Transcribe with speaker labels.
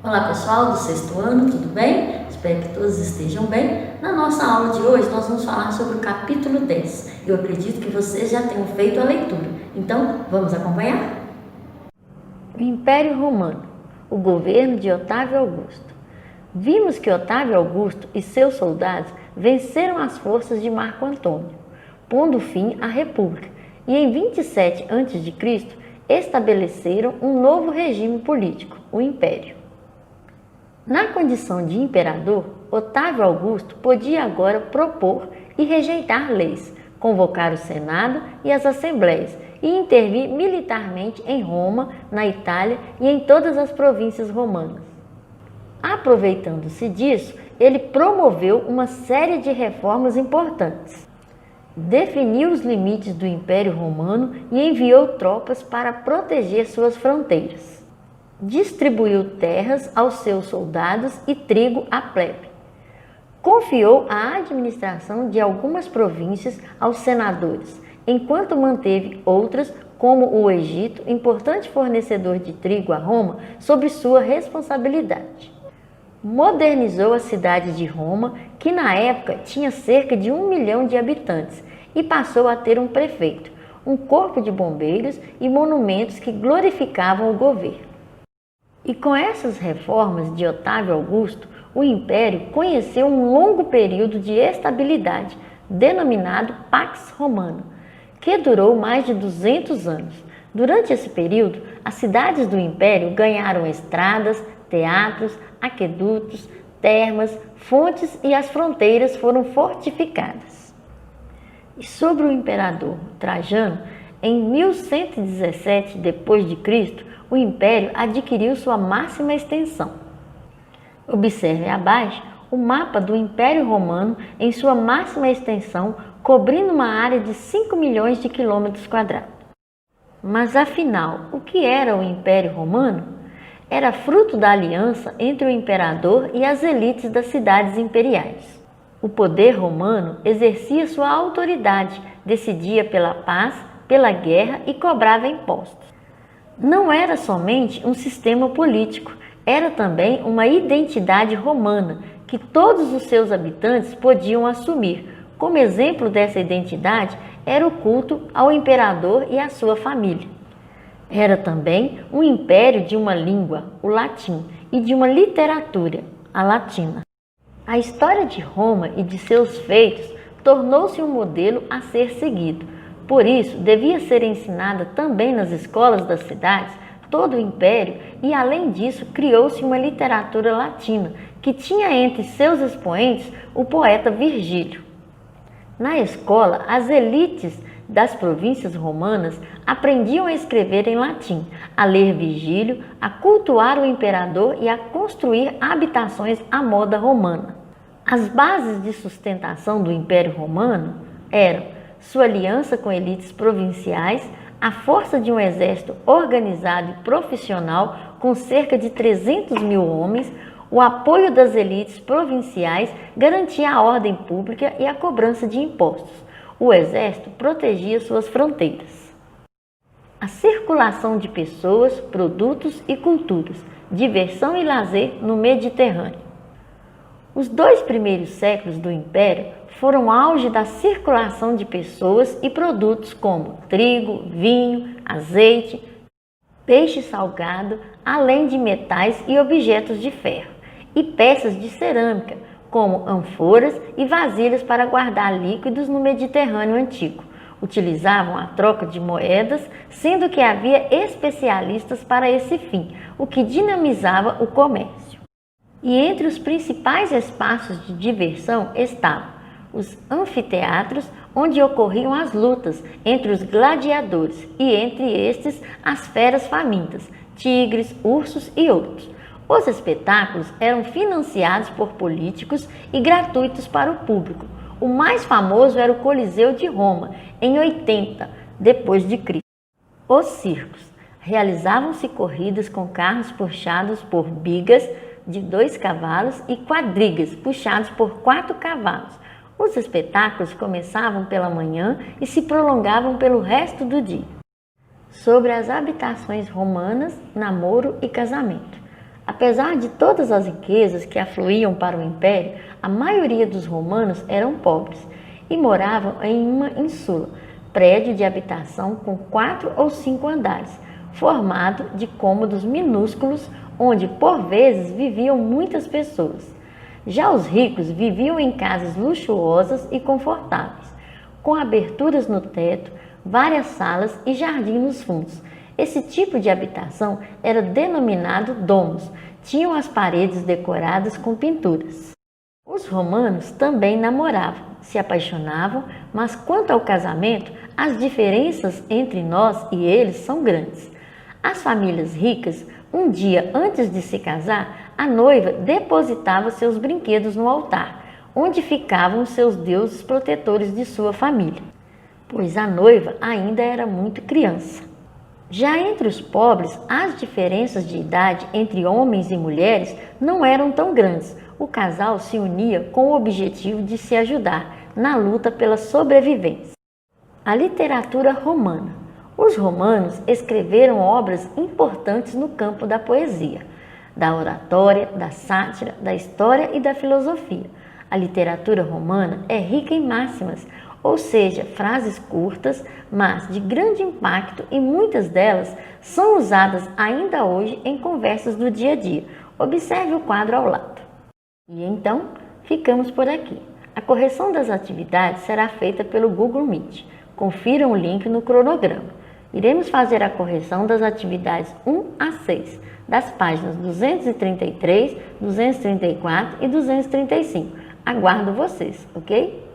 Speaker 1: Olá pessoal do sexto ano, tudo bem? Espero que todos estejam bem. Na nossa aula de hoje nós vamos falar sobre o capítulo 10. Eu acredito que vocês já tenham feito a leitura, então vamos acompanhar? O Império Romano, o governo de Otávio Augusto. Vimos que Otávio Augusto e seus soldados venceram as forças de Marco Antônio, pondo fim à República, e em 27 a.C. estabeleceram um novo regime político, o Império. Na condição de imperador, Otávio Augusto podia agora propor e rejeitar leis, convocar o Senado e as assembleias e intervir militarmente em Roma, na Itália e em todas as províncias romanas. Aproveitando-se disso, ele promoveu uma série de reformas importantes. Definiu os limites do Império Romano e enviou tropas para proteger suas fronteiras. Distribuiu terras aos seus soldados e trigo à plebe. Confiou a administração de algumas províncias aos senadores, enquanto manteve outras, como o Egito, importante fornecedor de trigo a Roma, sob sua responsabilidade. Modernizou a cidade de Roma, que na época tinha cerca de 1 milhão de habitantes, e passou a ter um prefeito, um corpo de bombeiros e monumentos que glorificavam o governo. E com essas reformas de Otávio Augusto, o Império conheceu um longo período de estabilidade, denominado Pax Romana, que durou mais de 200 anos. Durante esse período, as cidades do Império ganharam estradas, teatros, aquedutos, termas, fontes e as fronteiras foram fortificadas. E sobre o imperador Trajano, em 1117 d.C., o Império adquiriu sua máxima extensão. Observe abaixo o mapa do Império Romano em sua máxima extensão, cobrindo uma área de 5 milhões de quilômetros quadrados. Mas afinal, o que era o Império Romano? Era fruto da aliança entre o imperador e as elites das cidades imperiais. O poder romano exercia sua autoridade, decidia pela paz, pela guerra e cobrava impostos. Não era somente um sistema político, era também uma identidade romana que todos os seus habitantes podiam assumir. Como exemplo dessa identidade era o culto ao imperador e à sua família. Era também um império de uma língua, o latim, e de uma literatura, a latina. A história de Roma e de seus feitos tornou-se um modelo a ser seguido. Por isso, devia ser ensinada também nas escolas das cidades todo o império e, além disso, criou-se uma literatura latina, que tinha entre seus expoentes o poeta Virgílio. Na escola, as elites das províncias romanas aprendiam a escrever em latim, a ler Virgílio, a cultuar o imperador e a construir habitações à moda romana. As bases de sustentação do Império Romano eram sua aliança com elites provinciais, a força de um exército organizado e profissional com cerca de 300 mil homens, o apoio das elites provinciais garantia a ordem pública e a cobrança de impostos. O exército protegia suas fronteiras. A circulação de pessoas, produtos e culturas, diversão e lazer no Mediterrâneo. Os 2 primeiros séculos do Império foram auge da circulação de pessoas e produtos como trigo, vinho, azeite, peixe salgado, além de metais e objetos de ferro, e peças de cerâmica, como ânforas e vasilhas para guardar líquidos no Mediterrâneo antigo. Utilizavam a troca de moedas, sendo que havia especialistas para esse fim, o que dinamizava o comércio. E entre os principais espaços de diversão estavam os anfiteatros, onde ocorriam as lutas entre os gladiadores, e entre estes as feras famintas, tigres, ursos e outros. Os espetáculos eram financiados por políticos e gratuitos para o público. O mais famoso era o Coliseu de Roma, em 80 d.C. Os circos. Realizavam-se corridas com carros puxados por bigas de 2 cavalos e quadrigas puxados por 4 cavalos. Os espetáculos começavam pela manhã e se prolongavam pelo resto do dia. Sobre as habitações romanas, namoro e casamento. Apesar de todas as riquezas que afluíam para o império, a maioria dos romanos eram pobres e moravam em uma insula, prédio de habitação com 4 ou 5 andares, formado de cômodos minúsculos onde por vezes viviam muitas pessoas. Já os ricos viviam em casas luxuosas e confortáveis, com aberturas no teto, várias salas e jardim nos fundos. Esse tipo de habitação era denominado domos, tinham as paredes decoradas com pinturas. Os romanos também namoravam, se apaixonavam, mas quanto ao casamento, as diferenças entre nós e eles são grandes. As famílias ricas, um dia antes de se casar, a noiva depositava seus brinquedos no altar, onde ficavam seus deuses protetores de sua família, pois a noiva ainda era muito criança. Já entre os pobres, as diferenças de idade entre homens e mulheres não eram tão grandes. O casal se unia com o objetivo de se ajudar na luta pela sobrevivência. A literatura romana. Os romanos escreveram obras importantes no campo da poesia, da oratória, da sátira, da história e da filosofia. A literatura romana é rica em máximas, ou seja, frases curtas, mas de grande impacto, e muitas delas são usadas ainda hoje em conversas do dia a dia. Observe o quadro ao lado. E então, ficamos por aqui. A correção das atividades será feita pelo Google Meet. Confira o link no cronograma. Iremos fazer a correção das atividades 1 a 6, das páginas 233, 234 e 235. Aguardo vocês, ok?